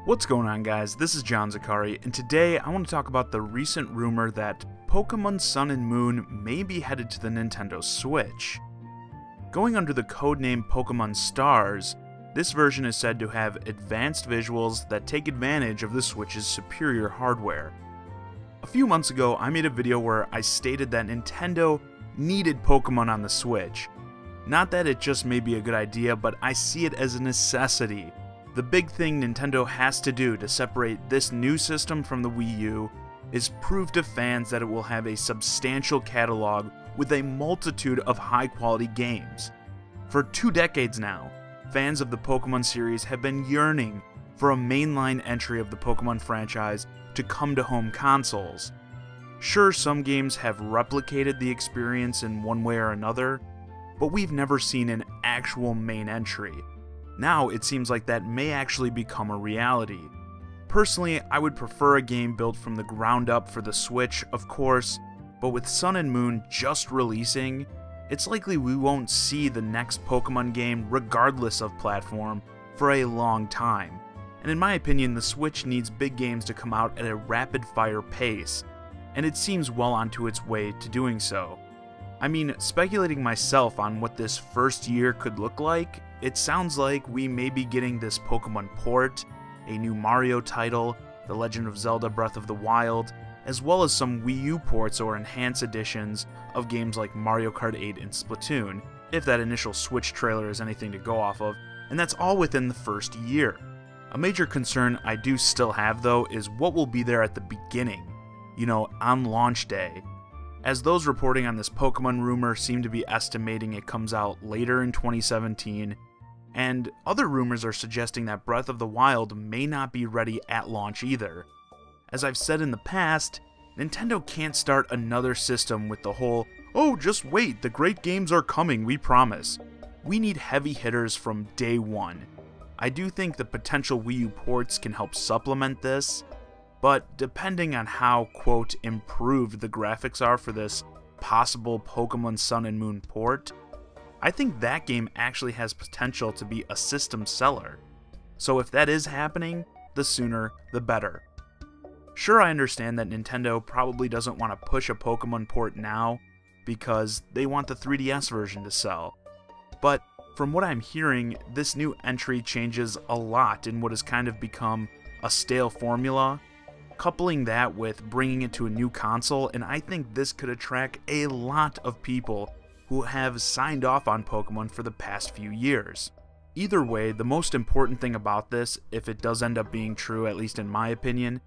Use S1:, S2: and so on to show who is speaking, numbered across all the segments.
S1: What's going on, guys? This is John Zakari, and today I want to talk about the recent rumor that Pokemon Sun and Moon may be headed to the Nintendo Switch. Going under the codename Pokemon Stars, this version is said to have advanced visuals that take advantage of the Switch's superior hardware. A few months ago, I made a video where I stated that Nintendo needed Pokemon on the Switch. Not that it just may be a good idea, but I see it as a necessity. The big thing Nintendo has to do to separate this new system from the Wii U is prove to fans that it will have a substantial catalog with a multitude of high-quality games. For 2 decades now, fans of the Pokemon series have been yearning for a mainline entry of the Pokemon franchise to come to home consoles. Sure, some games have replicated the experience in one way or another, but we've never seen an actual main entry. Now it seems like that may actually become a reality. Personally, I would prefer a game built from the ground up for the Switch, of course, but with Sun and Moon just releasing, it's likely we won't see the next Pokemon game regardless of platform for a long time. And in my opinion, the Switch needs big games to come out at a rapid-fire pace, and it seems well onto its way to doing so. I mean, speculating myself on what this first year could look like, it sounds like we may be getting this Pokemon port, a new Mario title, The Legend of Zelda Breath of the Wild, as well as some Wii U ports or enhanced editions of games like Mario Kart 8 and Splatoon, if that initial Switch trailer is anything to go off of, and that's all within the first year. A major concern I do still have though is what will be there at the beginning, on launch day. As those reporting on this Pokemon rumor seem to be estimating it comes out later in 2017, and other rumors are suggesting that Breath of the Wild may not be ready at launch either. As I've said in the past, Nintendo can't start another system with the whole, "Oh, just wait, the great games are coming, we promise." We need heavy hitters from day one. I do think the potential Wii U ports can help supplement this, but depending on how, quote, improved the graphics are for this possible Pokemon Sun and Moon port, I think that game actually has potential to be a system seller. So if that is happening, the sooner the better. Sure, I understand that Nintendo probably doesn't want to push a Pokemon port now because they want the 3DS version to sell, but from what I'm hearing, this new entry changes a lot in what has kind of become a stale formula. Coupling that with bringing it to a new console, and I think this could attract a lot of people who have signed off on Pokemon for the past few years. Either way, the most important thing about this, if it does end up being true, at least in my opinion,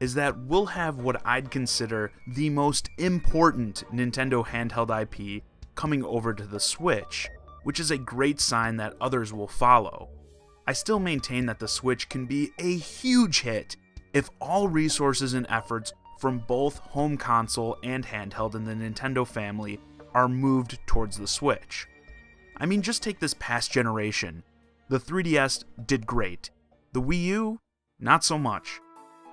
S1: is that we'll have what I'd consider the most important Nintendo handheld IP coming over to the Switch, which is a great sign that others will follow. I still maintain that the Switch can be a huge hit if all resources and efforts from both home console and handheld in the Nintendo family are moved towards the Switch. I mean, just take this past generation. The 3DS did great. The Wii U, not so much.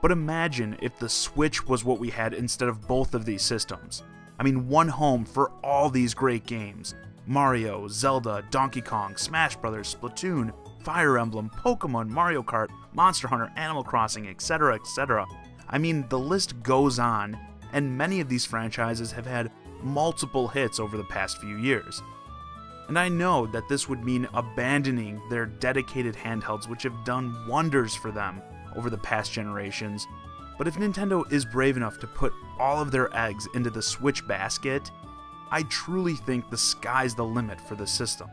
S1: But imagine if the Switch was what we had instead of both of these systems. I mean, one home for all these great games. Mario, Zelda, Donkey Kong, Smash Bros., Splatoon, Fire Emblem, Pokemon, Mario Kart, Monster Hunter, Animal Crossing, etc., etc. I mean, the list goes on, and many of these franchises have had multiple hits over the past few years. And I know that this would mean abandoning their dedicated handhelds, which have done wonders for them over the past generations, but if Nintendo is brave enough to put all of their eggs into the Switch basket, I truly think the sky's the limit for this system.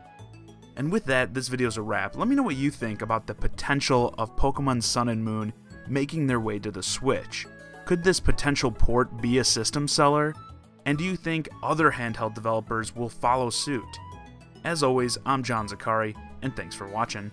S1: And with that, this video's a wrap. Let me know what you think about the potential of Pokemon Sun and Moon making their way to the Switch. Could this potential port be a system seller? And do you think other handheld developers will follow suit? As always, I'm John Zakari, and thanks for watching.